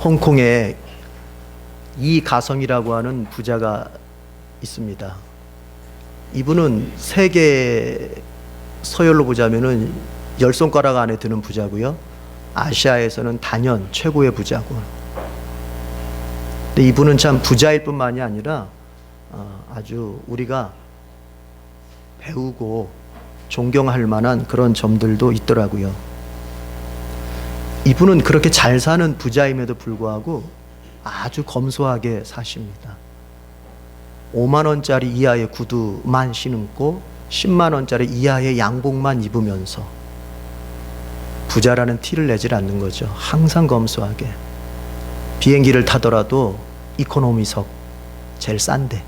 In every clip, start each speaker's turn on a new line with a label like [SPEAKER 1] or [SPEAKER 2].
[SPEAKER 1] 홍콩에 이가성이라고 하는 부자가 있습니다. 이분은 세계 서열로 보자면은 10손가락 안에 드는 부자고요. 아시아에서는 단연 최고의 부자고. 근데 이분은 참 부자일 뿐만이 아니라 아주 우리가 배우고 존경할 만한 그런 점들도 있더라고요. 이분은 그렇게 잘 사는 부자임에도 불구하고 아주 검소하게 사십니다. 5만 원짜리 이하의 구두만 신고 10만 원짜리 이하의 양복만 입으면서 부자라는 티를 내질 않는 거죠. 항상 검소하게. 비행기를 타더라도 이코노미석, 제일 싼데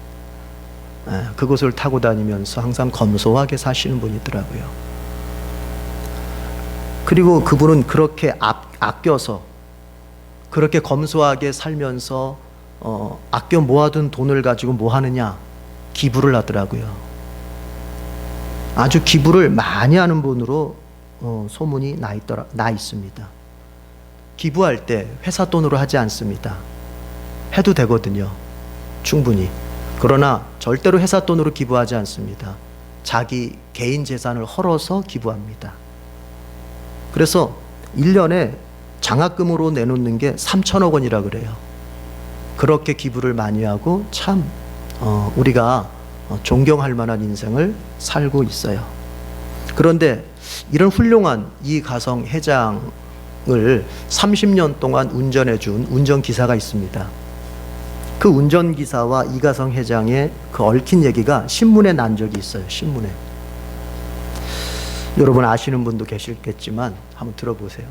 [SPEAKER 1] 그곳을 타고 다니면서 항상 검소하게 사시는 분이더라고요. 그리고 그분은 그렇게 아껴서 그렇게 검소하게 살면서 아껴 모아둔 돈을 가지고 뭐 하느냐? 기부를 하더라고요. 아주 기부를 많이 하는 분으로 소문이 나 있습니다. 기부할 때 회사 돈으로 하지 않습니다. 해도 되거든요. 충분히. 그러나 절대로 회사 돈으로 기부하지 않습니다. 자기 개인 재산을 헐어서 기부합니다. 그래서 1년에 장학금으로 내놓는 게 3천억 원이라 그래요. 그렇게 기부를 많이 하고 참 우리가 존경할 만한 인생을 살고 있어요. 그런데 이런 훌륭한 이가성 회장을 30년 동안 운전해 준 운전기사가 있습니다. 그 운전기사와 이가성 회장의 그 얽힌 얘기가 신문에 난 적이 있어요. 신문에. 여러분 아시는 분도 계시겠지만 한번 들어보세요.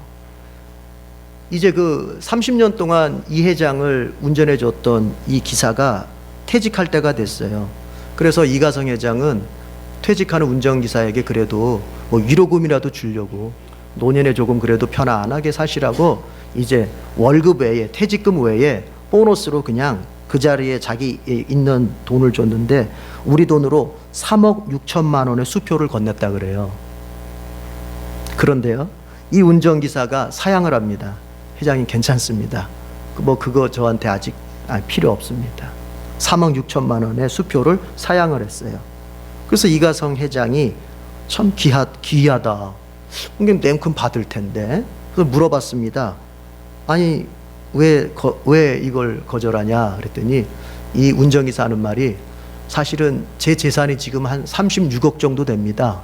[SPEAKER 1] 이제 그 30년 동안 이 회장을 운전해 줬던 이 기사가 퇴직할 때가 됐어요. 그래서 이가성 회장은 퇴직하는 운전기사에게 그래도 뭐 위로금이라도 주려고 노년에 조금 그래도 편안하게 사시라고 이제 월급 외에 퇴직금 외에 보너스로 그냥 그 자리에 자기 있는 돈을 줬는데 우리 돈으로 3억 6천만 원의 수표를 건넸다 그래요. 그런데요, 이 운전기사가 사양을 합니다. 회장님 괜찮습니다. 뭐 그거 저한테 아직 필요 없습니다. 3억 6천만 원의 수표를 사양을 했어요. 그래서 이가성 회장이 참 귀하다. 이게 냉큼 받을 텐데. 그래서 물어봤습니다. 아니 왜 이걸 거절하냐 그랬더니 이 운전기사 하는 말이 사실은 제 재산이 지금 한 36억 정도 됩니다.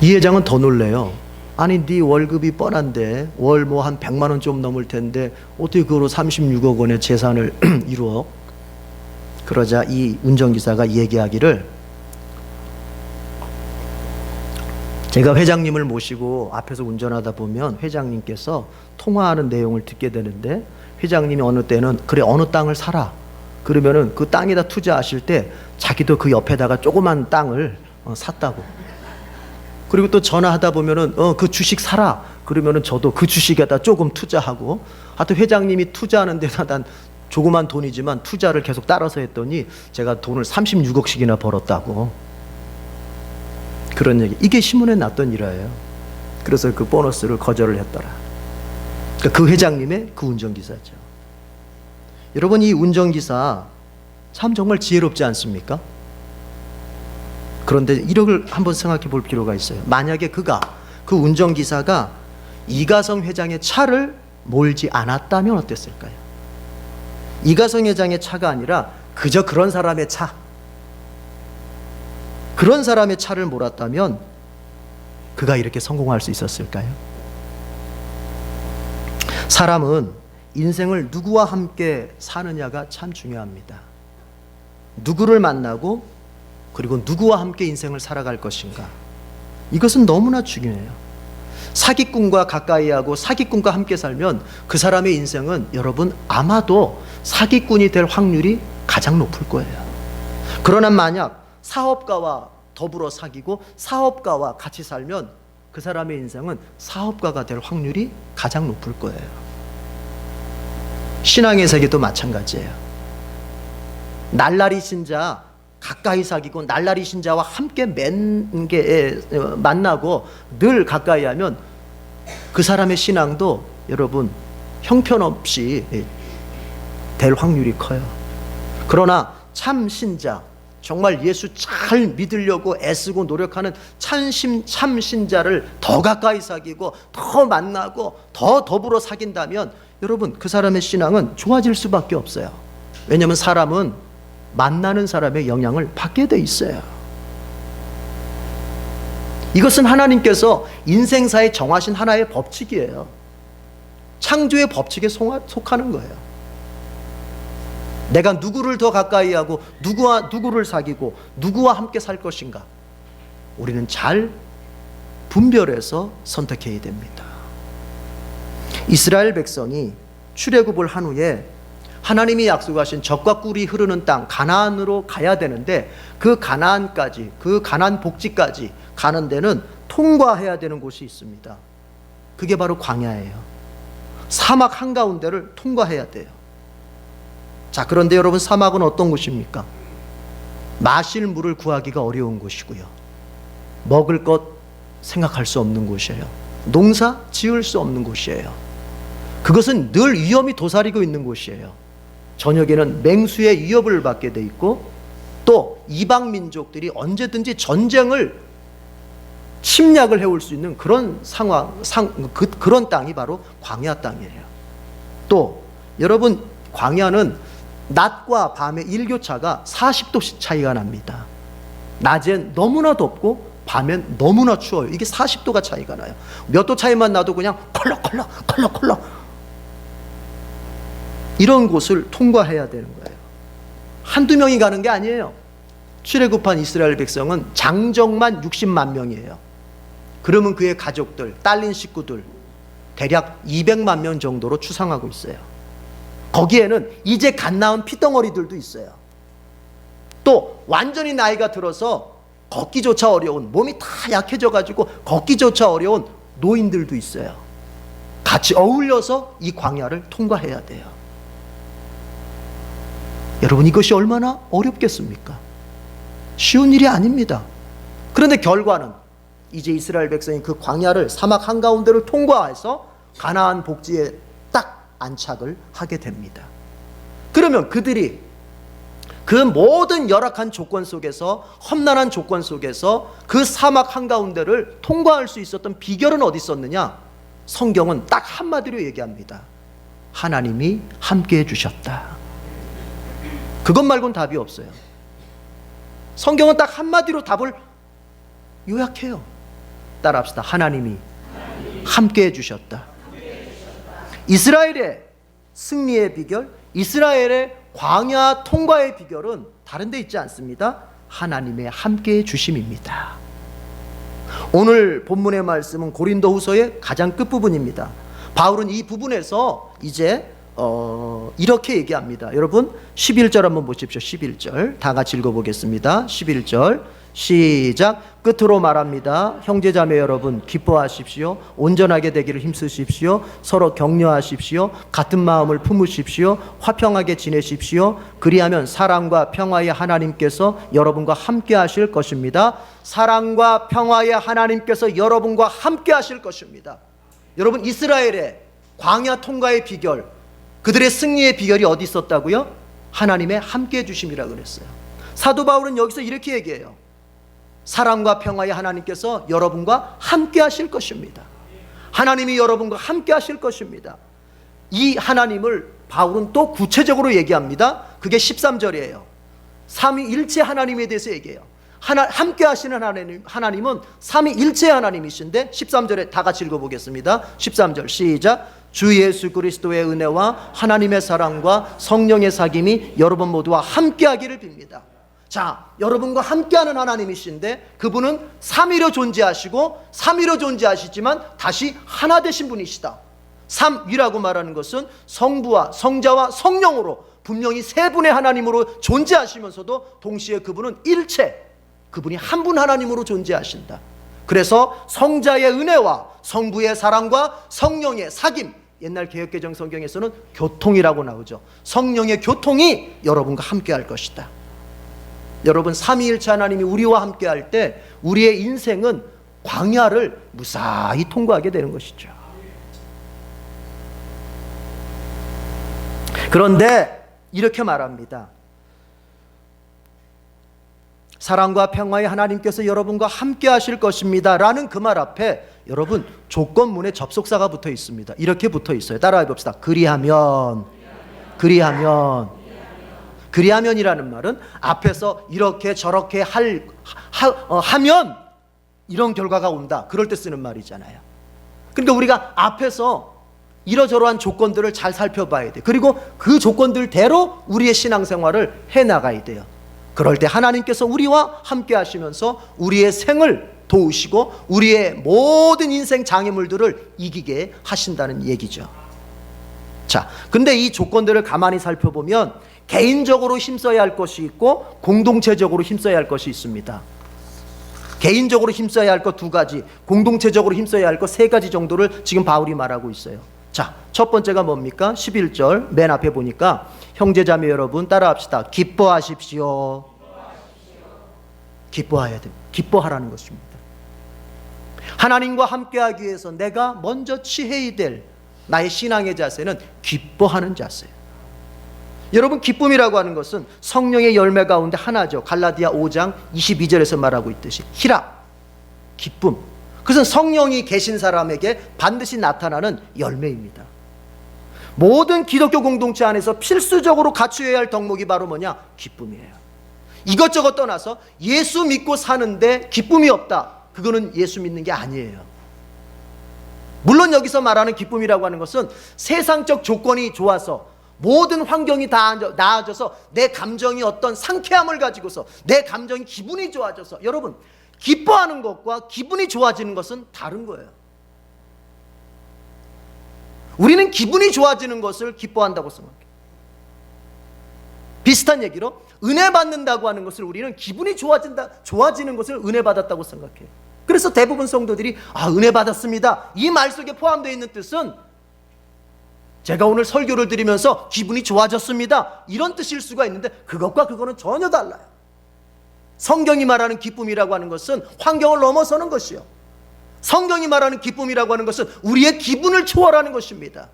[SPEAKER 1] 이 회장은 더 놀래요. 아니 네 월급이 뻔한데 월 뭐 한 100만 원 좀 넘을 텐데 어떻게 그거로 36억 원의 재산을 이루어? 그러자 이 운전기사가 얘기하기를 제가 회장님을 모시고 앞에서 운전하다 보면 회장님께서 통화하는 내용을 듣게 되는데 회장님이 어느 때는 그래 어느 땅을 사라 그러면은 그 땅에다 투자하실 때 자기도 그 옆에다가 조그만 땅을 샀다고. 그리고 또 전화하다 보면은 그 주식 사라 그러면은 저도 그 주식에다 조금 투자하고 하여튼 회장님이 투자하는 데다 난 조그만 돈이지만 투자를 계속 따라서 했더니 제가 돈을 36억씩이나 벌었다고. 그런 얘기. 이게 신문에 났던 일화예요. 그래서 그 보너스를 거절을 했더라. 그러니까 그 회장님의 그 운전기사죠. 여러분 이 운전기사 참 정말 지혜롭지 않습니까? 그런데 이력을 한번 생각해 볼 필요가 있어요. 만약에 그 운전기사가 이가성 회장의 차를 몰지 않았다면 어땠을까요? 이가성 회장의 차가 아니라 그저 그런 사람의 차, 그런 사람의 차를 몰았다면 그가 이렇게 성공할 수 있었을까요? 사람은 인생을 누구와 함께 사느냐가 참 중요합니다. 누구를 만나고 그리고 누구와 함께 인생을 살아갈 것인가, 이것은 너무나 중요해요. 사기꾼과 가까이 하고 사기꾼과 함께 살면 그 사람의 인생은 여러분 아마도 사기꾼이 될 확률이 가장 높을 거예요. 그러나 만약 사업가와 더불어 사귀고 사업가와 같이 살면 그 사람의 인생은 사업가가 될 확률이 가장 높을 거예요. 신앙의 세계도 마찬가지예요. 날라리 신자 가까이 사귀고 날라리 신자와 함께 만나고 늘 가까이 하면 그 사람의 신앙도 여러분 형편없이 될 확률이 커요. 그러나 참 신자, 정말 예수 잘 믿으려고 애쓰고 노력하는 참 신자를 더 가까이 사귀고 더 만나고 더 더불어 사귄다면 여러분 그 사람의 신앙은 좋아질 수밖에 없어요. 왜냐하면 사람은 만나는 사람의 영향을 받게 돼 있어요. 이것은 하나님께서 인생사에 정하신 하나의 법칙이에요. 창조의 법칙에 속하는 거예요. 내가 누구를 더 가까이 하고 누구를 사귀고 누구와 함께 살 것인가, 우리는 잘 분별해서 선택해야 됩니다. 이스라엘 백성이 출애굽을 한 후에 하나님이 약속하신 젖과 꿀이 흐르는 땅 가나안으로 가야 되는데, 그 가나안까지, 그 가나안 복지까지 가는 데는 통과해야 되는 곳이 있습니다. 그게 바로 광야예요. 사막 한가운데를 통과해야 돼요. 자, 그런데 여러분, 사막은 어떤 곳입니까? 마실 물을 구하기가 어려운 곳이고요, 먹을 것 생각할 수 없는 곳이에요. 농사 지을 수 없는 곳이에요. 그것은 늘 위험이 도사리고 있는 곳이에요. 저녁에는 맹수의 위협을 받게 돼 있고, 또 이방 민족들이 언제든지 전쟁을 침략을 해올 수 있는 그런 그런 땅이 바로 광야 땅이에요. 또 여러분, 광야는 낮과 밤의 일교차가 40도씩 차이가 납니다. 낮엔 너무나 덥고 밤엔 너무나 추워요. 이게 40도가 차이가 나요. 몇 도 차이만 나도 그냥 컬럭컬럭 이런 곳을 통과해야 되는 거예요. 한두 명이 가는 게 아니에요. 출애굽한 이스라엘 백성은 장정만 60만 명이에요. 그러면 그의 가족들, 딸린 식구들 대략 200만 명 정도로 추상하고 있어요. 거기에는 이제 갓 낳은 피덩어리들도 있어요. 또 완전히 나이가 들어서 걷기조차 어려운, 몸이 다 약해져가지고 걷기조차 어려운 노인들도 있어요. 같이 어울려서 이 광야를 통과해야 돼요. 여러분, 이것이 얼마나 어렵겠습니까? 쉬운 일이 아닙니다. 그런데 결과는 이제 이스라엘 백성이 그 광야를, 사막 한가운데를 통과해서 가나안 복지에 딱 안착을 하게 됩니다. 그러면 그들이 그 모든 열악한 조건 속에서, 험난한 조건 속에서 그 사막 한가운데를 통과할 수 있었던 비결은 어디 있었느냐? 성경은 딱 한마디로 얘기합니다. 하나님이 함께 해주셨다. 그것 말고는 답이 없어요. 성경은 딱 한마디로 답을 요약해요. 따라합시다. 하나님이 함께 해주셨다. 이스라엘의 승리의 비결, 이스라엘의 광야 통과의 비결은 다른 데 있지 않습니다. 하나님의 함께 해주심입니다. 오늘 본문의 말씀은 고린도후서의 가장 끝부분입니다. 바울은 이 부분에서 이제 이렇게 얘기합니다. 여러분 11절 한번 보십시오. 11절 다 같이 읽어보겠습니다. 11절 시작. 끝으로 말합니다. 형제자매 여러분, 기뻐하십시오. 온전하게 되기를 힘쓰십시오. 서로 격려하십시오. 같은 마음을 품으십시오. 화평하게 지내십시오. 그리하면 사랑과 평화의 하나님께서 여러분과 함께 하실 것입니다. 사랑과 평화의 하나님께서 여러분과 함께 하실 것입니다. 여러분, 이스라엘의 광야 통과의 비결, 그들의 승리의 비결이 어디 있었다고요? 하나님의 함께 해주심이라고 그랬어요. 사도 바울은 여기서 이렇게 얘기해요. 사랑과 평화의 하나님께서 여러분과 함께 하실 것입니다. 하나님이 여러분과 함께 하실 것입니다. 이 하나님을 바울은 또 구체적으로 얘기합니다. 그게 13절이에요. 삼위일체 하나님에 대해서 얘기해요. 함께 하시는 하나님은 삼위일체 하나님이신데 13절에 다 같이 읽어보겠습니다. 13절 시작. 주 예수 그리스도의 은혜와 하나님의 사랑과 성령의 사귐이 여러분 모두와 함께 하기를 빕니다. 자, 여러분과 함께하는 하나님이신데 그분은 삼위로 존재하시고 삼위로 존재하시지만 다시 하나 되신 분이시다. 삼위라고 말하는 것은 성부와 성자와 성령으로 분명히 세 분의 하나님으로 존재하시면서도 동시에 그분은 일체, 그분이 한 분 하나님으로 존재하신다. 그래서 성자의 은혜와 성부의 사랑과 성령의 사귐, 옛날 개역개정 성경에서는 교통이라고 나오죠. 성령의 교통이 여러분과 함께 할 것이다. 여러분, 삼위일체 하나님이 우리와 함께 할 때 우리의 인생은 광야를 무사히 통과하게 되는 것이죠. 그런데 이렇게 말합니다. 사랑과 평화의 하나님께서 여러분과 함께 하실 것입니다 라는 그 말 앞에 여러분 조건문에 접속사가 붙어 있습니다. 이렇게 붙어 있어요. 따라해 봅시다. 그리하면이라는 말은 앞에서 이렇게 저렇게 하면 이런 결과가 온다, 그럴 때 쓰는 말이잖아요. 그러니까 우리가 앞에서 이러저러한 조건들을 잘 살펴봐야 돼. 그리고 그 조건들대로 우리의 신앙생활을 해나가야 돼요. 그럴 때 하나님께서 우리와 함께 하시면서 우리의 생을 도우시고 우리의 모든 인생 장애물들을 이기게 하신다는 얘기죠. 자, 근데 이 조건들을 가만히 살펴보면 개인적으로 힘써야 할 것이 있고 공동체적으로 힘써야 할 것이 있습니다. 개인적으로 힘써야 할 것 두 가지, 공동체적으로 힘써야 할 것 세 가지 정도를 지금 바울이 말하고 있어요. 자, 첫 번째가 뭡니까? 11절 맨 앞에 보니까 형제자매 여러분 따라합시다. 기뻐하십시오. 기뻐해야 됩니다. 기뻐하라는 것입니다. 하나님과 함께하기 위해서 내가 먼저 취해야 될 나의 신앙의 자세는 기뻐하는 자세예요. 여러분, 기쁨이라고 하는 것은 성령의 열매 가운데 하나죠. 갈라디아 5장 22절에서 말하고 있듯이 히라, 기쁨. 그것은 성령이 계신 사람에게 반드시 나타나는 열매입니다. 모든 기독교 공동체 안에서 필수적으로 갖추어야 할 덕목이 바로 뭐냐? 기쁨이에요. 이것저것 떠나서 예수 믿고 사는데 기쁨이 없다, 그거는 예수 믿는 게 아니에요. 물론 여기서 말하는 기쁨이라고 하는 것은 세상적 조건이 좋아서 모든 환경이 다 나아져서 내 감정이 어떤 상쾌함을 가지고서 내 감정이 기분이 좋아져서, 여러분 기뻐하는 것과 기분이 좋아지는 것은 다른 거예요. 우리는 기분이 좋아지는 것을 기뻐한다고 생각해요. 비슷한 얘기로 은혜 받는다고 하는 것을 우리는 기분이 좋아지는 것을 은혜 받았다고 생각해요. 그래서 대부분 성도들이 은혜 받았습니다, 이 말 속에 포함되어 있는 뜻은 제가 오늘 설교를 드리면서 기분이 좋아졌습니다, 이런 뜻일 수가 있는데 그것과 그거는 전혀 달라요. 성경이 말하는 기쁨이라고 하는 것은 환경을 넘어서는 것이요, 성경이 말하는 기쁨이라고 하는 것은 우리의 기분을 초월하는 것입니다.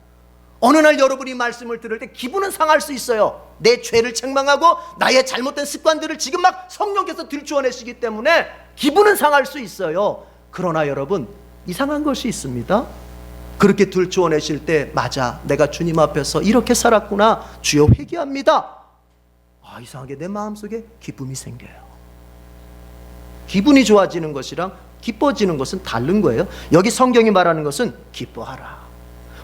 [SPEAKER 1] 어느 날 여러분이 말씀을 들을 때 기분은 상할 수 있어요. 내 죄를 책망하고 나의 잘못된 습관들을 지금 막 성령께서 들추어내시기 때문에 기분은 상할 수 있어요. 그러나 여러분, 이상한 것이 있습니다. 그렇게 들추어내실 때 맞아, 내가 주님 앞에서 이렇게 살았구나, 주여 회개합니다, 이상하게 내 마음속에 기쁨이 생겨요. 기분이 좋아지는 것이랑 기뻐지는 것은 다른 거예요. 여기 성경이 말하는 것은 기뻐하라.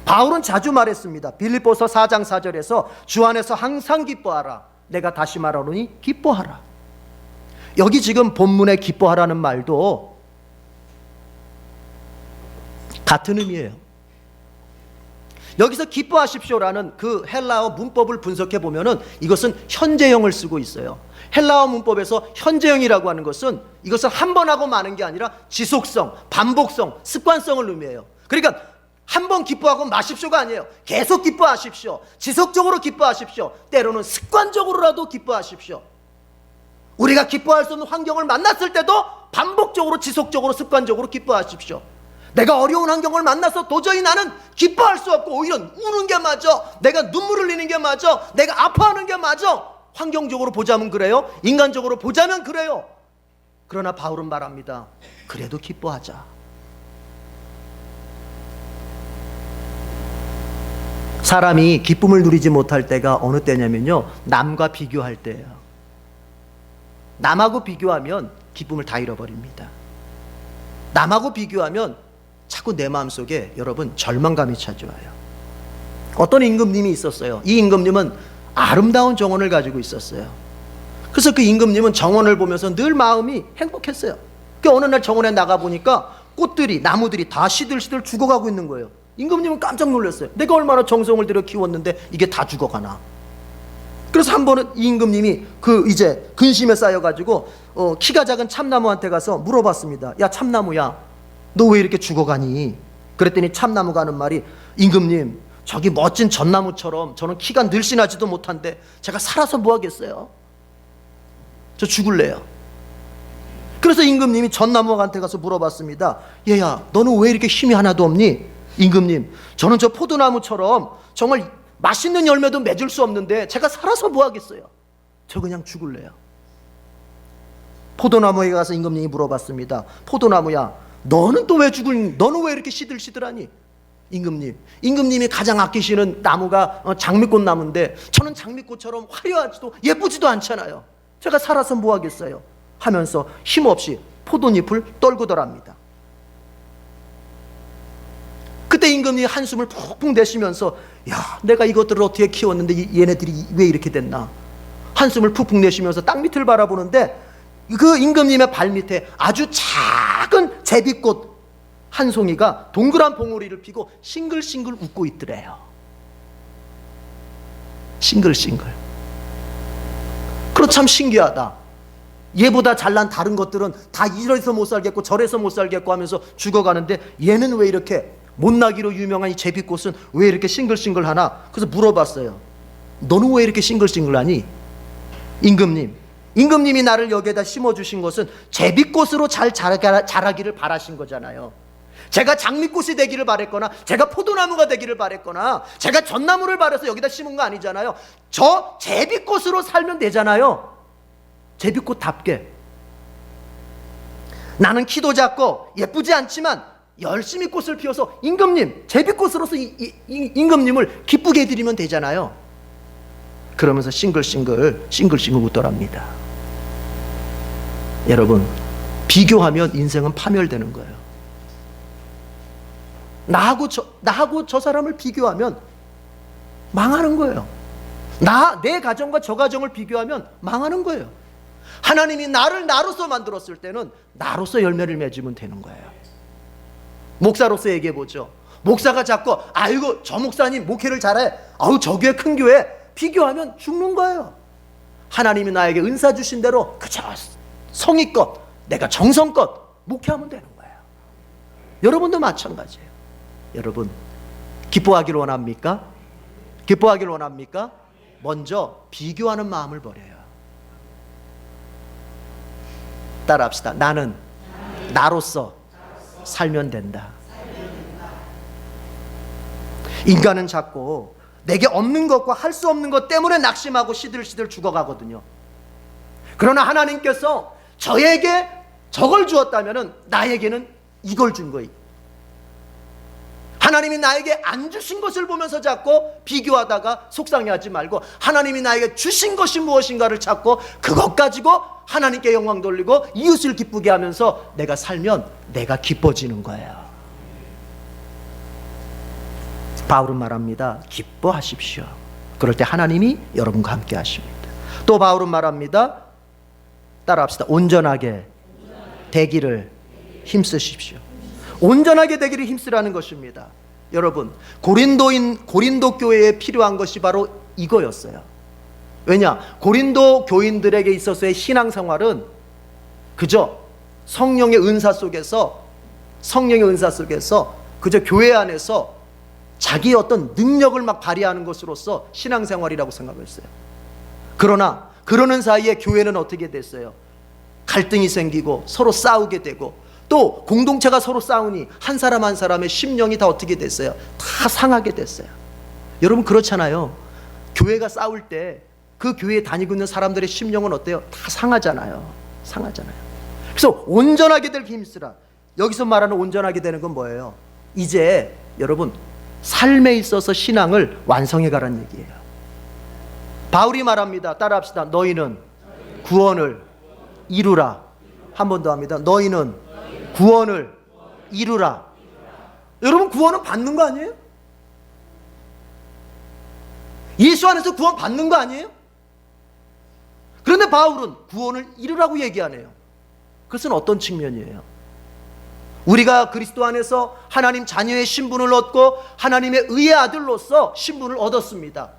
[SPEAKER 1] 바울은 자주 말했습니다. 빌립보서 4장 4절에서 주 안에서 항상 기뻐하라. 내가 다시 말하노니 기뻐하라. 여기 지금 본문에 기뻐하라는 말도 같은 의미예요. 여기서 기뻐하십시오라는 그 헬라어 문법을 분석해 보면은 이것은 현재형을 쓰고 있어요. 헬라어 문법에서 현재형이라고 하는 것은 이것은 한 번 하고 마는 게 아니라 지속성, 반복성, 습관성을 의미해요. 그러니까 한 번 기뻐하고 마십시오가 아니에요. 계속 기뻐하십시오. 지속적으로 기뻐하십시오. 때로는 습관적으로라도 기뻐하십시오. 우리가 기뻐할 수 없는 환경을 만났을 때도 반복적으로, 지속적으로, 습관적으로 기뻐하십시오. 내가 어려운 환경을 만나서 도저히 나는 기뻐할 수 없고 오히려 우는 게 맞아, 내가 눈물 흘리는 게 맞아, 내가 아파하는 게 맞아. 환경적으로 보자면 그래요, 인간적으로 보자면 그래요. 그러나 바울은 말합니다. 그래도 기뻐하자. 사람이 기쁨을 누리지 못할 때가 어느 때냐면요, 남과 비교할 때예요. 남하고 비교하면 기쁨을 다 잃어버립니다. 남하고 비교하면 자꾸 내 마음속에 여러분 절망감이 찾아와요. 어떤 임금님이 있었어요. 이 임금님은 아름다운 정원을 가지고 있었어요. 그래서 그 임금님은 정원을 보면서 늘 마음이 행복했어요. 그 어느 날 정원에 나가보니까 꽃들이, 나무들이 다 시들시들 죽어가고 있는 거예요. 임금님은 깜짝 놀랐어요. 내가 얼마나 정성을 들여 키웠는데 이게 다 죽어가나. 그래서 한 번은 이 임금님이 이제 근심에 쌓여가지고 키가 작은 참나무한테 가서 물어봤습니다. 야, 참나무야, 너 왜 이렇게 죽어가니? 그랬더니 참나무가 하는 말이, 임금님, 저기 멋진 전나무처럼 저는 키가 늘씬하지도 못한데 제가 살아서 뭐 하겠어요? 저 죽을래요. 그래서 임금님이 전나무한테 가서 물어봤습니다. 얘야, 너는 왜 이렇게 힘이 하나도 없니? 임금님, 저는 저 포도나무처럼 정말 맛있는 열매도 맺을 수 없는데 제가 살아서 뭐 하겠어요? 저 그냥 죽을래요. 포도나무에 가서 임금님이 물어봤습니다. 포도나무야, 너는 또 왜 너는 왜 이렇게 시들시들하니? 임금님이 가장 아끼시는 나무가 장미꽃 나무인데 저는 장미꽃처럼 화려하지도 예쁘지도 않잖아요. 제가 살아서 뭐 하겠어요? 하면서 힘없이 포도잎을 떨구더랍니다. 그때 임금님이 한숨을 푹푹 내쉬면서, 야, 내가 이것들을 어떻게 키웠는데 얘네들이 왜 이렇게 됐나? 한숨을 푹푹 내쉬면서 땅 밑을 바라보는데 그 임금님의 발 밑에 아주 작은 제비꽃 한 송이가 동그란 봉우리를 피고 싱글싱글 웃고 있더래요. 싱글싱글. 그렇 참 신기하다. 얘보다 잘난 다른 것들은 다 이래서 못 살겠고 저래서 못 살겠고 하면서 죽어가는데 얘는 왜 이렇게 못나기로 유명한 이 제비꽃은 왜 이렇게 싱글싱글하나? 그래서 물어봤어요. 너는 왜 이렇게 싱글싱글하니? 임금님이 나를 여기에다 심어주신 것은 제비꽃으로 잘 자라기를 바라신 거잖아요. 제가 장미꽃이 되기를 바랬거나 제가 포도나무가 되기를 바랬거나 제가 전나무를 바라서 여기다 심은 거 아니잖아요. 저 제비꽃으로 살면 되잖아요. 제비꽃답게. 나는 키도 작고 예쁘지 않지만 열심히 꽃을 피워서 임금님, 제비꽃으로서 임금님을 기쁘게 해드리면 되잖아요. 그러면서 싱글싱글 웃더랍니다. 여러분, 비교하면 인생은 파멸되는 거예요. 나하고 저 사람을 비교하면 망하는 거예요. 내 가정과 저 가정을 비교하면 망하는 거예요. 하나님이 나를 나로서 만들었을 때는 나로서 열매를 맺으면 되는 거예요. 목사로서 얘기해보죠. 목사가 자꾸 아이고 저 목사님 목회를 잘해, 아우 저 교회 큰 교회, 비교하면 죽는 거예요. 하나님이 나에게 은사 주신 대로 그저 성의껏 내가 정성껏 목회하면 되는 거예요. 여러분도 마찬가지예요. 여러분, 기뻐하기를 원합니까? 기뻐하기를 원합니까? 먼저 비교하는 마음을 버려요. 따라합시다. 나는 나로서 살면 된다. 인간은 자꾸 내게 없는 것과 할 수 없는 것 때문에 낙심하고 시들시들 죽어가거든요. 그러나 하나님께서 저에게 저걸 주었다면 나에게는 이걸 준 거예요. 하나님이 나에게 안 주신 것을 보면서 자꾸 비교하다가 속상해하지 말고 하나님이 나에게 주신 것이 무엇인가를 찾고 그것 가지고 하나님께 영광 돌리고 이웃을 기쁘게 하면서 내가 살면 내가 기뻐지는 거예요. 바울은 말합니다. 기뻐하십시오. 그럴 때 하나님이 여러분과 함께 하십니다. 또 바울은 말합니다. 따라합시다. 온전하게 되기를 힘쓰십시오. 온전하게 되기를 힘쓰라는 것입니다. 여러분, 고린도 교회에 필요한 것이 바로 이거였어요. 왜냐? 고린도 교인들에게 있어서의 신앙생활은 그저 성령의 은사 속에서 그저 교회 안에서 자기의 어떤 능력을 막 발휘하는 것으로서 신앙생활이라고 생각했어요. 그러나 그러는 사이에 교회는 어떻게 됐어요? 갈등이 생기고 서로 싸우게 되고 또 공동체가 서로 싸우니 한 사람 한 사람의 심령이 다 어떻게 됐어요? 다 상하게 됐어요. 여러분 그렇잖아요. 교회가 싸울 때 그 교회에 다니고 있는 사람들의 심령은 어때요? 다 상하잖아요. 그래서 온전하게 될 힘쓰라. 여기서 말하는 온전하게 되는 건 뭐예요? 이제 여러분 삶에 있어서 신앙을 완성해 가라는 얘기예요. 바울이 말합니다. 따라합시다. 너희는 구원을 이루라. 한 번 더 합니다. 너희는 구원을 이루라. 여러분 구원은 받는 거 아니에요? 예수 안에서 구원 받는 거 아니에요? 그런데 바울은 구원을 이루라고 얘기하네요. 그것은 어떤 측면이에요? 우리가 그리스도 안에서 하나님 자녀의 신분을 얻고 하나님의 의의 아들로서 신분을 얻었습니다.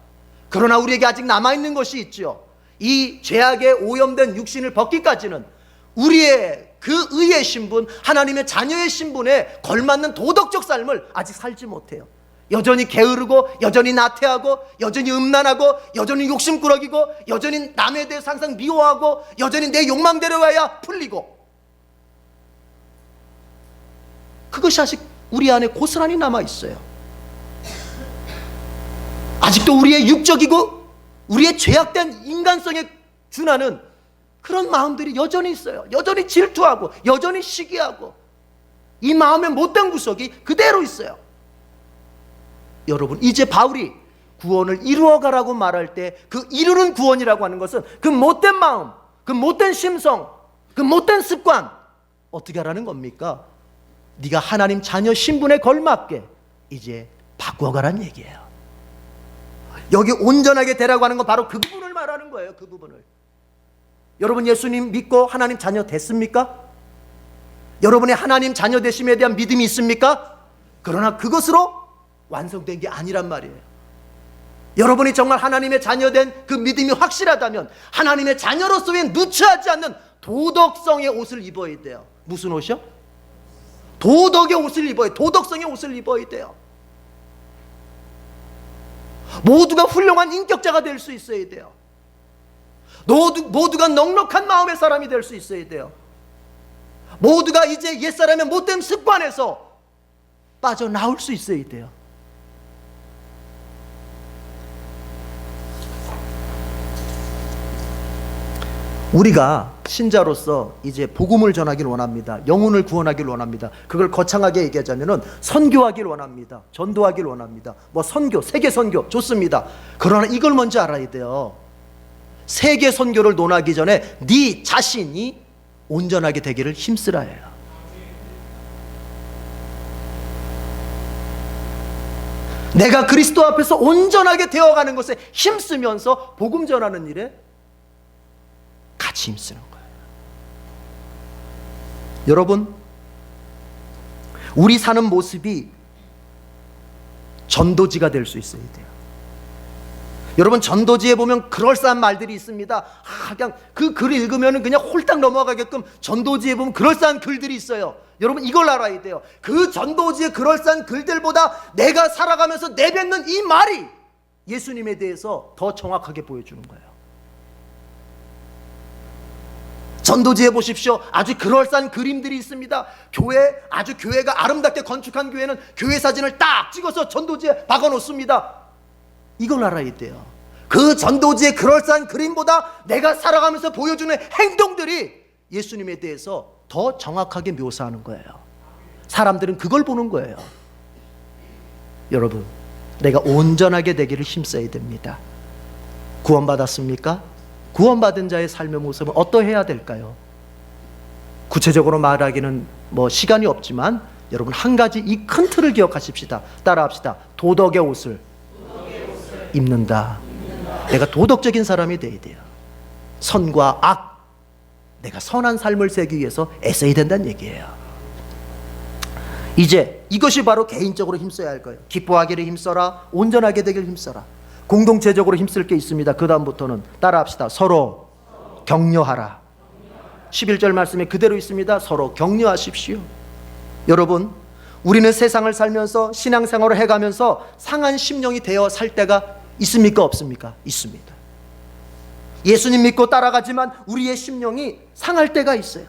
[SPEAKER 1] 그러나 우리에게 아직 남아있는 것이 있죠. 이 죄악에 오염된 육신을 벗기까지는 우리의 그 의의 신분, 하나님의 자녀의 신분에 걸맞는 도덕적 삶을 아직 살지 못해요. 여전히 게으르고 여전히 나태하고 여전히 음란하고 여전히 욕심꾸러기고 여전히 남에 대해서 항상 미워하고 여전히 내 욕망대로 해야 풀리고, 그것이 아직 우리 안에 고스란히 남아있어요. 아직도 우리의 육적이고 우리의 죄악된 인간성에 준하는 그런 마음들이 여전히 있어요. 여전히 질투하고 여전히 시기하고 이 마음의 못된 구석이 그대로 있어요. 여러분, 이제 바울이 구원을 이루어가라고 말할 때 그 이루는 구원이라고 하는 것은 그 못된 마음, 그 못된 심성, 그 못된 습관 어떻게 하라는 겁니까? 네가 하나님 자녀 신분에 걸맞게 이제 바꿔가라는 얘기예요. 여기 온전하게 되라고 하는 건 바로 그 부분을 말하는 거예요. 그 부분을. 여러분, 예수님 믿고 하나님 자녀 됐습니까? 여러분의 하나님 자녀 되심에 대한 믿음이 있습니까? 그러나 그것으로 완성된 게 아니란 말이에요. 여러분이 정말 하나님의 자녀된 그 믿음이 확실하다면 하나님의 자녀로서의 누추하지 않는 도덕성의 옷을 입어야 돼요. 무슨 옷이요? 도덕의 옷을 입어야, 도덕성의 옷을 입어야 돼요. 모두가 훌륭한 인격자가 될 수 있어야 돼요. 모두가 넉넉한 마음의 사람이 될 수 있어야 돼요. 모두가 이제 옛사람의 못된 습관에서 빠져나올 수 있어야 돼요. 우리가 신자로서 이제 복음을 전하길 원합니다. 영혼을 구원하길 원합니다. 그걸 거창하게 얘기하자면은 선교하길 원합니다. 전도하길 원합니다. 뭐 선교, 세계 선교 좋습니다. 그러나 이걸 먼저 알아야 돼요. 세계 선교를 논하기 전에 네 자신이 온전하게 되기를 힘쓰라 해요. 내가 그리스도 앞에서 온전하게 되어가는 것에 힘쓰면서 복음 전하는 일에 같이 힘쓰는 거예요. 여러분, 우리 사는 모습이 전도지가 될 수 있어야 돼요. 여러분, 전도지에 보면 그럴싸한 말들이 있습니다. 그냥 그 글을 읽으면 그냥 홀딱 넘어가게끔 전도지에 보면 그럴싸한 글들이 있어요. 여러분, 이걸 알아야 돼요. 그 전도지의 그럴싸한 글들보다 내가 살아가면서 내뱉는 이 말이 예수님에 대해서 더 정확하게 보여주는 거예요. 전도지에 보십시오. 아주 그럴싸한 그림들이 있습니다. 교회가 아름답게 건축한 교회는 교회 사진을 딱 찍어서 전도지에 박아놓습니다. 이걸 알아야 돼요. 그 전도지의 그럴싸한 그림보다 내가 살아가면서 보여주는 행동들이 예수님에 대해서 더 정확하게 묘사하는 거예요. 사람들은 그걸 보는 거예요. 여러분, 내가 온전하게 되기를 힘써야 됩니다. 구원받았습니까? 구원받은 자의 삶의 모습은 어떠해야 될까요? 구체적으로 말하기는 시간이 없지만 여러분, 한 가지 이 큰 틀을 기억하십시다. 따라합시다. 도덕의 옷을 입는다. 내가 도덕적인 사람이 돼야 돼요. 선과 악, 내가 선한 삶을 살기 위해서 애써야 된다는 얘기예요. 이제 이것이 바로 개인적으로 힘써야 할 거예요. 기뻐하기를 힘써라. 온전하게 되기를 힘써라. 공동체적으로 힘쓸 게 있습니다. 그 다음부터는 따라합시다. 서로 격려하라. 11절 말씀에 그대로 있습니다. 서로 격려하십시오. 여러분, 우리는 세상을 살면서 신앙생활을 해가면서 상한 심령이 되어 살 때가 있습니까? 없습니까? 있습니다. 예수님 믿고 따라가지만 우리의 심령이 상할 때가 있어요.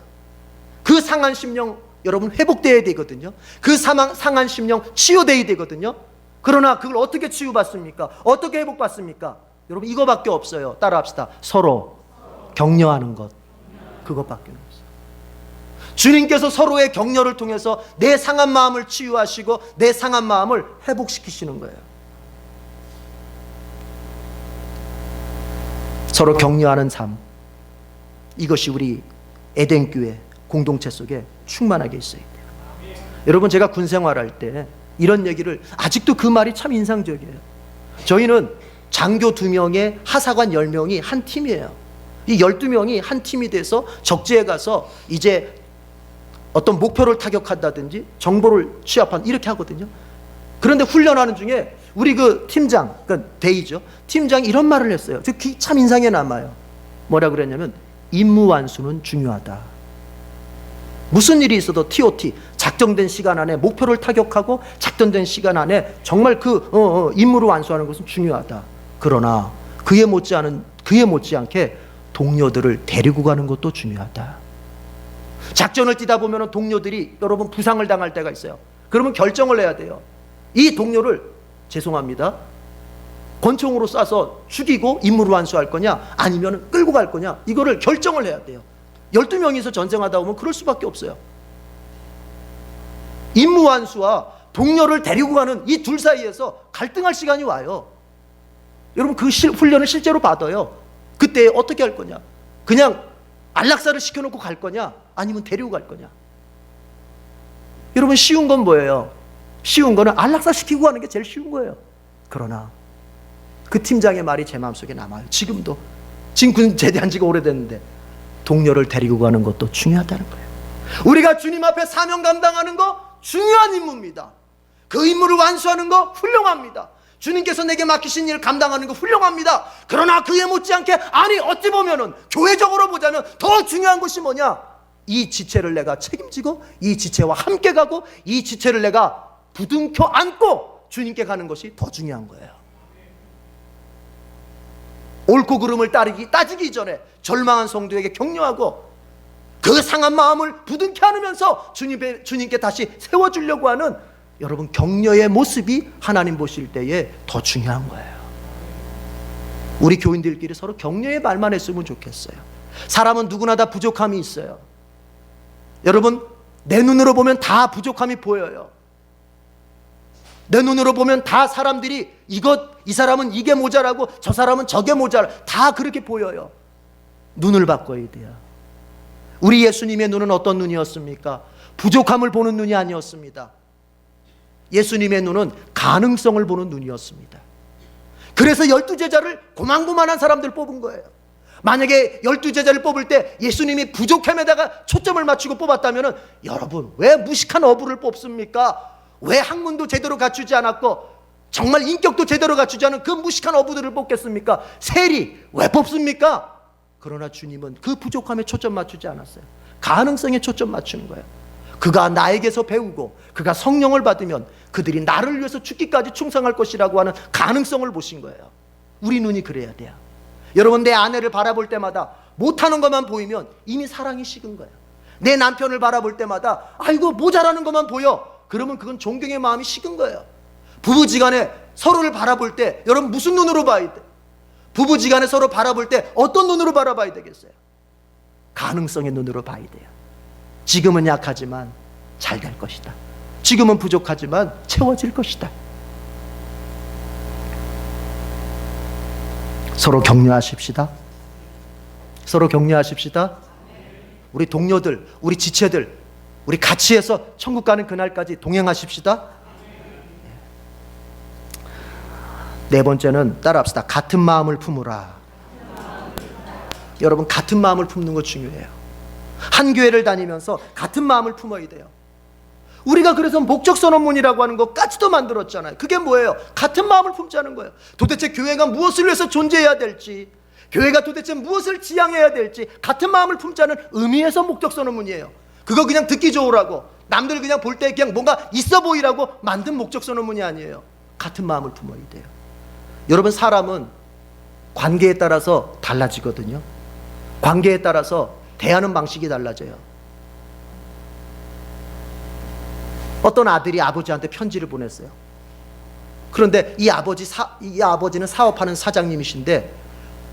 [SPEAKER 1] 그 상한 심령 여러분 회복되어야 되거든요. 그 상한 심령 치유되어야 되거든요. 그러나 그걸 어떻게 치유받습니까? 어떻게 회복받습니까? 여러분, 이거밖에 없어요. 따라합시다. 서로 격려하는 것. 그것밖에 없어요. 주님께서 서로의 격려를 통해서 내 상한 마음을 치유하시고 내 상한 마음을 회복시키시는 거예요. 서로 격려하는 삶, 이것이 우리 에덴교회 공동체 속에 충만하게 있어야 돼요. 여러분, 제가 군 생활할 때 이런 얘기를, 아직도 그 말이 참 인상적이에요. 저희는 장교 2명에 하사관 10명이 한 팀이에요. 이 12명이 한 팀이 돼서 적지에 가서 이제 어떤 목표를 타격한다든지 정보를 취합한, 이렇게 하거든요. 그런데 훈련하는 중에 우리 그 팀장, 그러니까 대위죠, 팀장이 이런 말을 했어요. 참 인상에 남아요. 뭐라 그랬냐면, 임무 완수는 중요하다. 무슨 일이 있어도 TOT, 작정된 시간 안에 목표를 타격하고 작정된 시간 안에 정말 임무를 완수하는 것은 중요하다. 그러나 그에 못지않게 동료들을 데리고 가는 것도 중요하다. 작전을 뛰다 보면 동료들이 여러분 부상을 당할 때가 있어요. 그러면 결정을 해야 돼요. 이 동료를, 죄송합니다, 권총으로 쏴서 죽이고 임무를 완수할 거냐 아니면 끌고 갈 거냐, 이거를 결정을 해야 돼요. 12명이서 전쟁하다 보면 그럴 수밖에 없어요. 임무 완수와 동료를 데리고 가는 이 둘 사이에서 갈등할 시간이 와요. 여러분 그 훈련을 실제로 받아요. 그때 어떻게 할 거냐, 그냥 안락사를 시켜놓고 갈 거냐 아니면 데리고 갈 거냐. 여러분 쉬운 건 뭐예요? 쉬운 거는 안락사 시키고 가는 게 제일 쉬운 거예요. 그러나 그 팀장의 말이 제 마음속에 남아요. 지금도. 지금 군 제대한 지가 오래됐는데 동료를 데리고 가는 것도 중요하다는 거예요. 우리가 주님 앞에 사명 감당하는 거 중요한 임무입니다. 그 임무를 완수하는 거 훌륭합니다. 주님께서 내게 맡기신 일 감당하는 거 훌륭합니다. 그러나 그에 못지않게, 아니 어찌 보면은 교회적으로 보자면 더 중요한 것이 뭐냐, 이 지체를 내가 책임지고 이 지체와 함께 가고 이 지체를 내가 부둥켜 안고 주님께 가는 것이 더 중요한 거예요. 옳고 그름을 따지기 전에 절망한 성도에게 격려하고 그 상한 마음을 부둥켜 안으면서 주님께 다시 세워주려고 하는 여러분 격려의 모습이 하나님 보실 때에 더 중요한 거예요. 우리 교인들끼리 서로 격려의 말만 했으면 좋겠어요. 사람은 누구나 다 부족함이 있어요. 여러분 내 눈으로 보면 다 부족함이 보여요. 내 눈으로 보면 다 사람들이 이 사람은 이게 모자라고 저 사람은 저게 모자라, 다 그렇게 보여요. 눈을 바꿔야 돼요. 우리 예수님의 눈은 어떤 눈이었습니까? 부족함을 보는 눈이 아니었습니다. 예수님의 눈은 가능성을 보는 눈이었습니다. 그래서 12제자를 고만고만한 사람들 뽑은 거예요. 만약에 12제자를 뽑을 때 예수님이 부족함에다가 초점을 맞추고 뽑았다면, 여러분 왜 무식한 어부를 뽑습니까? 왜 학문도 제대로 갖추지 않았고 정말 인격도 제대로 갖추지 않은 그 무식한 어부들을 뽑겠습니까? 세리 왜 뽑습니까? 그러나 주님은 그 부족함에 초점 맞추지 않았어요. 가능성에 초점 맞추는 거예요. 그가 나에게서 배우고 그가 성령을 받으면 그들이 나를 위해서 죽기까지 충성할 것이라고 하는 가능성을 보신 거예요. 우리 눈이 그래야 돼요. 여러분 내 아내를 바라볼 때마다 못하는 것만 보이면 이미 사랑이 식은 거예요. 내 남편을 바라볼 때마다 아이고 모자라는 것만 보여, 그러면 그건 존경의 마음이 식은 거예요. 부부지간에 서로를 바라볼 때 여러분 무슨 눈으로 봐야 돼? 부부지간에 서로 바라볼 때 어떤 눈으로 바라봐야 되겠어요? 가능성의 눈으로 봐야 돼요. 지금은 약하지만 잘 될 것이다. 지금은 부족하지만 채워질 것이다. 서로 격려하십시다. 서로 격려하십시다. 우리 동료들, 우리 지체들, 우리 같이 해서 천국 가는 그날까지 동행하십시다. 네 번째는 따라합시다. 같은 마음을 품으라. 여러분 같은 마음을 품는 거 중요해요. 한 교회를 다니면서 같은 마음을 품어야 돼요. 우리가 그래서 목적선언문이라고 하는 것까지도 만들었잖아요. 그게 뭐예요? 같은 마음을 품자는 거예요. 도대체 교회가 무엇을 위해서 존재해야 될지, 교회가 도대체 무엇을 지향해야 될지 같은 마음을 품자는 의미에서 목적선언문이에요. 그거 그냥 듣기 좋으라고, 남들 그냥 볼 때 그냥 뭔가 있어 보이라고 만든 목적선언문이 아니에요. 같은 마음을 품어야 돼요. 여러분 사람은 관계에 따라서 달라지거든요. 관계에 따라서 대하는 방식이 달라져요. 어떤 아들이 아버지한테 편지를 보냈어요. 그런데 이 아버지는 사업하는 사장님이신데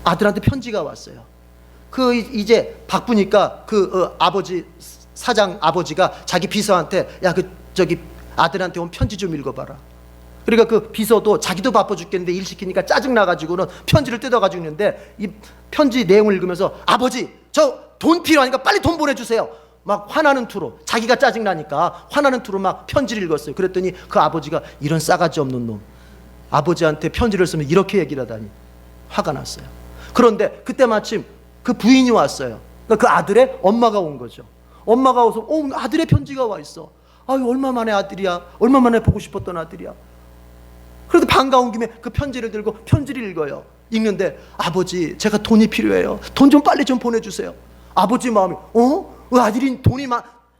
[SPEAKER 1] 아들한테 편지가 왔어요. 이제 바쁘니까 사장 아버지가 자기 비서한테 저기 아들한테 온 편지 좀 읽어봐라. 그러니까 그 비서도 자기도 바빠 죽겠는데 일 시키니까 짜증 나가지고는 편지를 뜯어가지고 있는데 이 편지 내용을 읽으면서 아버지 저 돈 필요하니까 빨리 돈 보내주세요. 막 화나는 투로, 자기가 짜증 나니까 화나는 투로 막 편지를 읽었어요. 그랬더니 그 아버지가 이런 싸가지 없는 놈, 아버지한테 편지를 쓰면 이렇게 얘기를 하다니 화가 났어요. 그런데 그때 마침 그 부인이 왔어요. 그러니까 그 아들의 엄마가 온 거죠. 엄마가 와서 아들의 편지가 와 있어. 아유 얼마 만에 아들이야. 얼마 만에 보고 싶었던 아들이야. 그래도 반가운 김에 그 편지를 들고 편지를 읽어요. 읽는데 아버지 제가 돈이 필요해요. 돈 좀 빨리 좀 보내주세요. 아버지 마음이 아들이 돈이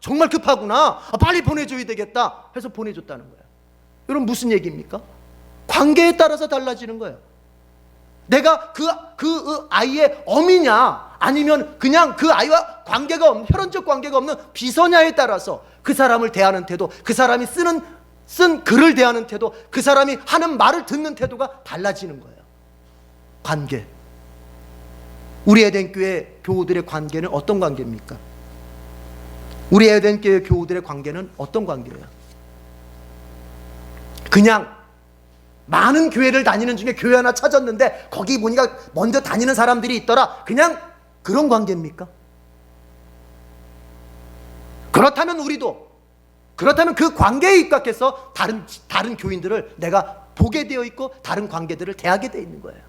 [SPEAKER 1] 정말 급하구나. 빨리 보내줘야 되겠다 해서 보내줬다는 거예요. 여러분 무슨 얘기입니까? 관계에 따라서 달라지는 거예요. 내가 그 아이의 어미냐 아니면 그냥 그 아이와 혈연적 관계가 없는 비서냐에 따라서 그 사람을 대하는 태도, 그 사람이 쓴 글을 대하는 태도, 그 사람이 하는 말을 듣는 태도가 달라지는 거예요. 관계. 우리 에덴교회 교우들의 관계는 어떤 관계입니까? 우리 에덴교회 교우들의 관계는 어떤 관계예요? 그냥 많은 교회를 다니는 중에 교회 하나 찾았는데 거기 보니까 먼저 다니는 사람들이 있더라, 그냥 그런 관계입니까? 그렇다면 그 관계에 입각해서 다른 교인들을 내가 보게 되어 있고 다른 관계들을 대하게 되어 있는 거예요.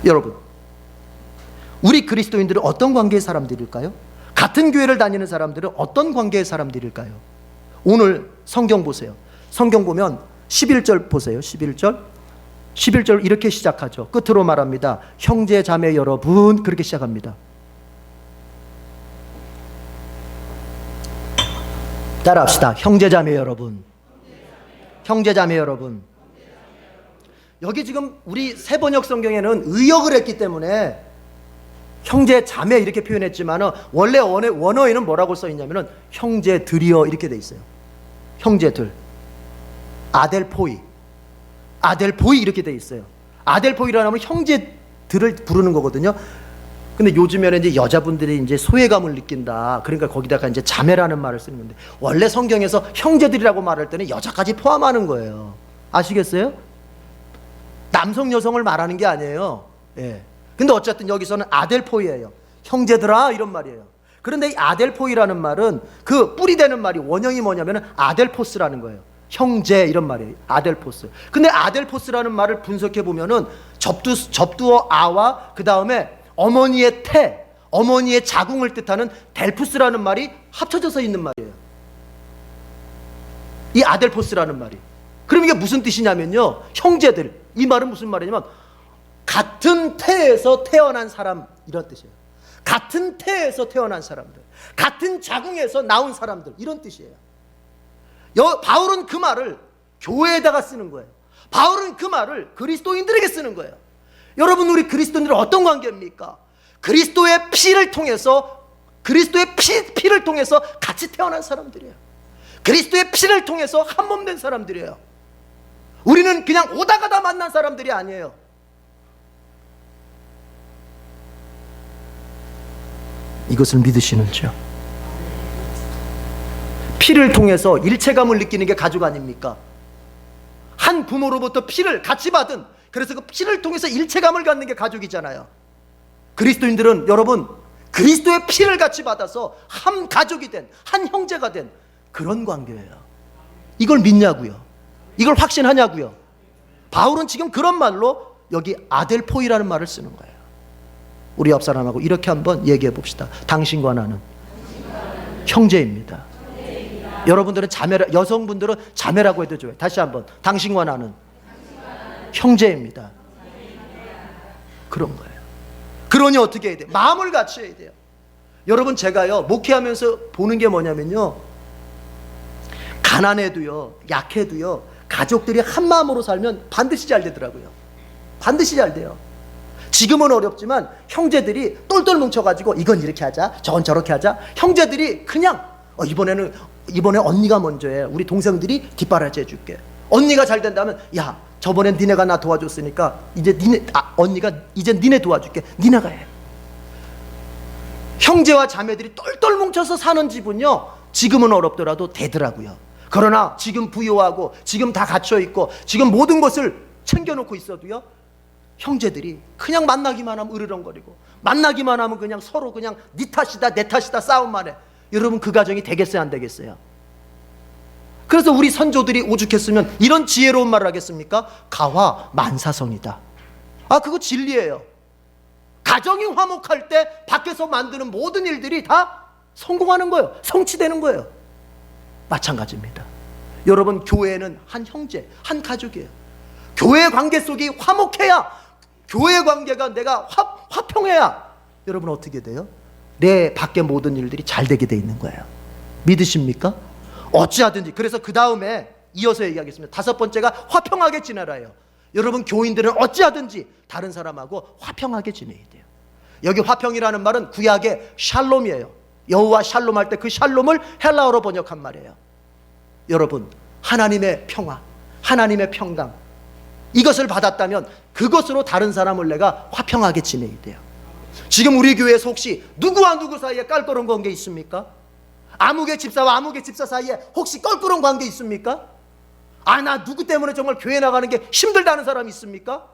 [SPEAKER 1] 여러분, 우리 그리스도인들은 어떤 관계의 사람들일까요? 같은 교회를 다니는 사람들은 어떤 관계의 사람들일까요? 오늘 성경 보세요. 성경 보면 11절 보세요. 11절 이렇게 시작하죠. 끝으로 말합니다. 형제 자매 여러분, 그렇게 시작합니다. 따라합시다. 형제 자매 여러분. 형제 자매 여러분. 여기 지금 우리 새번역 성경에는 의역을 했기 때문에 형제 자매 이렇게 표현했지만 원래 원어에는 뭐라고 써 있냐면은 형제들이여 이렇게 돼 있어요. 형제들. 아델포이 이렇게 돼 있어요. 아델포이라는 하면 형제들을 부르는 거거든요. 근데 요즘에는 이제 여자분들이 이제 소외감을 느낀다, 그러니까 거기다가 이제 자매라는 말을 쓰는 건데, 원래 성경에서 형제들이라고 말할 때는 여자까지 포함하는 거예요. 아시겠어요? 남성 여성을 말하는 게 아니에요. 예. 근데 어쨌든 여기서는 아델포이예요. 형제들아 이런 말이에요. 그런데 이 아델포이라는 말은 그 뿌리 되는 말이 원형이 뭐냐면은 아델포스라는 거예요. 형제 이런 말이에요. 아델포스. 근데 아델포스라는 말을 분석해 보면은 접두어 아와 그 다음에 어머니의 태, 어머니의 자궁을 뜻하는 델푸스라는 말이 합쳐져서 있는 말이에요. 이 아델포스라는 말이. 그럼 이게 무슨 뜻이냐면요, 형제들. 이 말은 무슨 말이냐면 같은 태에서 태어난 사람 이런 뜻이에요. 같은 태에서 태어난 사람들, 같은 자궁에서 나온 사람들 이런 뜻이에요. 바울은 그 말을 교회에다가 쓰는 거예요. 바울은 그 말을 그리스도인들에게 쓰는 거예요. 여러분, 우리 그리스도인들은 어떤 관계입니까? 그리스도의 피를 통해서 같이 태어난 사람들이에요. 그리스도의 피를 통해서 한 몸 된 사람들이에요. 우리는 그냥 오다 가다 만난 사람들이 아니에요. 이것을 믿으시는지요? 피를 통해서 일체감을 느끼는 게 가족 아닙니까? 한 부모로부터 피를 같이 받은, 그래서 그 피를 통해서 일체감을 갖는 게 가족이잖아요. 그리스도인들은 여러분 그리스도의 피를 같이 받아서 한 가족이 된, 한 형제가 된 그런 관계예요. 이걸 믿냐고요? 이걸 확신하냐고요? 바울은 지금 그런 말로 여기 아델포이라는 말을 쓰는 거예요. 우리 옆 사람하고 이렇게 한번 얘기해 봅시다. 당신과 나는 형제입니다. 여러분들은 자매라, 여성분들은 자매라고 해도 좋아요. 다시 한번, 당신과 나는 형제입니다. 그런 거예요. 그러니 어떻게 해야 돼요? 마음을 같이 해야 돼요. 여러분, 제가요 목회하면서 보는 게 뭐냐면요, 가난해도요 약해도요 가족들이 한 마음으로 살면 반드시 잘 되더라고요. 반드시 잘 돼요. 지금은 어렵지만 형제들이 똘똘 뭉쳐가지고 이건 이렇게 하자, 저건 저렇게 하자. 형제들이 그냥 이번에 언니가 먼저 해. 우리 동생들이 뒷바라지 해줄게. 언니가 잘 된다면, 야, 저번엔 니네가 나 도와줬으니까 이제 언니가 이제 니네 도와줄게. 니네가 해. 형제와 자매들이 똘똘 뭉쳐서 사는 집은요 지금은 어렵더라도 되더라고요. 그러나 지금 부유하고 지금 다 갖춰 있고 지금 모든 것을 챙겨놓고 있어도요, 형제들이 그냥 만나기만 하면 으르렁거리고, 만나기만 하면 그냥 서로 그냥 네 탓이다 내 탓이다 싸움만 해. 여러분, 그 가정이 되겠어요 안 되겠어요? 그래서 우리 선조들이 오죽했으면 이런 지혜로운 말을 하겠습니까? 가화 만사성이다. 그거 진리예요. 가정이 화목할 때 밖에서 만드는 모든 일들이 다 성공하는 거예요. 성취되는 거예요. 마찬가지입니다. 여러분, 교회는 한 형제, 한 가족이에요. 교회 관계 속이 화목해야, 교회 관계가 내가 화평해야 여러분 어떻게 돼요? 내 밖에 모든 일들이 잘 되게 돼 있는 거예요. 믿으십니까? 어찌하든지. 그래서 그 다음에 이어서 얘기하겠습니다. 다섯 번째가 화평하게 지내라예요. 여러분, 교인들은 어찌하든지 다른 사람하고 화평하게 지내야 돼요. 여기 화평이라는 말은 구약의 샬롬이에요. 여호와 샬롬 할 때 그 샬롬을 헬라어로 번역한 말이에요. 여러분, 하나님의 평화, 하나님의 평강, 이것을 받았다면 그것으로 다른 사람을 내가 화평하게 지내야 돼요. 지금 우리 교회에서 혹시 누구와 누구 사이에 깔끔한 관계 있습니까? 아무개 집사와 아무개 집사 사이에 혹시 껄끄러운 관계 있습니까? 나 누구 때문에 정말 교회 나가는 게 힘들다는 사람 있습니까?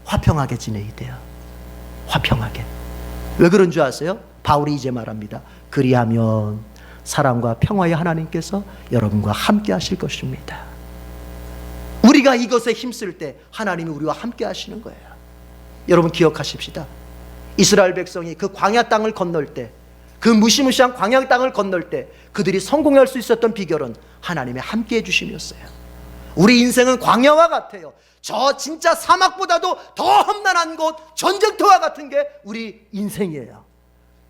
[SPEAKER 1] 화평하게 지내야 돼요. 화평하게. 왜 그런 줄 아세요? 바울이 이제 말합니다. 그리하면 사랑과 평화의 하나님께서 여러분과 함께 하실 것입니다. 우리가 이것에 힘쓸 때 하나님이 우리와 함께 하시는 거예요. 여러분 기억하십시다. 이스라엘 백성이 그 광야 땅을 건널 때, 그 무시무시한 광야 땅을 건널 때 그들이 성공할 수 있었던 비결은 하나님의 함께 해주심이었어요. 우리 인생은 광야와 같아요. 저 진짜 사막보다도 더 험난한 곳, 전쟁터와 같은 게 우리 인생이에요.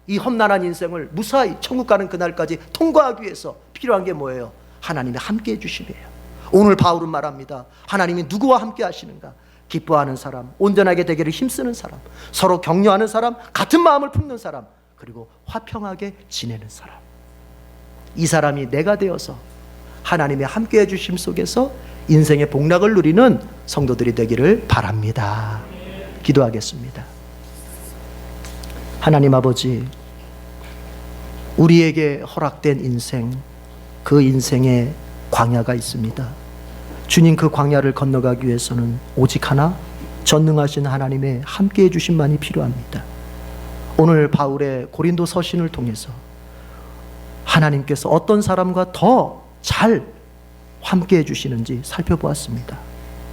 [SPEAKER 1] 이 험난한 인생을 무사히 천국 가는 그날까지 통과하기 위해서 필요한 게 뭐예요? 하나님의 함께 해주심이에요. 오늘 바울은 말합니다. 하나님이 누구와 함께 하시는가? 기뻐하는 사람, 온전하게 되기를 힘쓰는 사람, 서로 격려하는 사람, 같은 마음을 품는 사람, 그리고 화평하게 지내는 사람. 이 사람이 내가 되어서 하나님의 함께 해주심 속에서 인생의 복락을 누리는 성도들이 되기를 바랍니다. 기도하겠습니다. 하나님 아버지, 우리에게 허락된 인생, 그 인생에 광야가 있습니다. 주님, 그 광야를 건너가기 위해서는 오직 하나, 전능하신 하나님의 함께해 주심만이 필요합니다. 오늘 바울의 고린도 서신을 통해서 하나님께서 어떤 사람과 더 잘 함께해 주시는지 살펴보았습니다.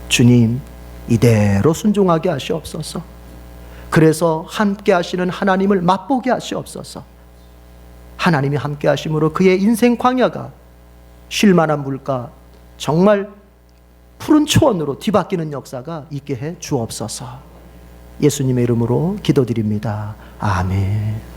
[SPEAKER 1] 주님, 이대로 순종하게 하시옵소서. 그래서 함께 하시는 하나님을 맛보게 하시옵소서. 하나님이 함께 하심으로 그의 인생 광야가 쉴만한 물가, 정말 푸른 초원으로 뒤바뀌는 역사가 있게 해 주옵소서. 예수님의 이름으로 기도드립니다. 아멘.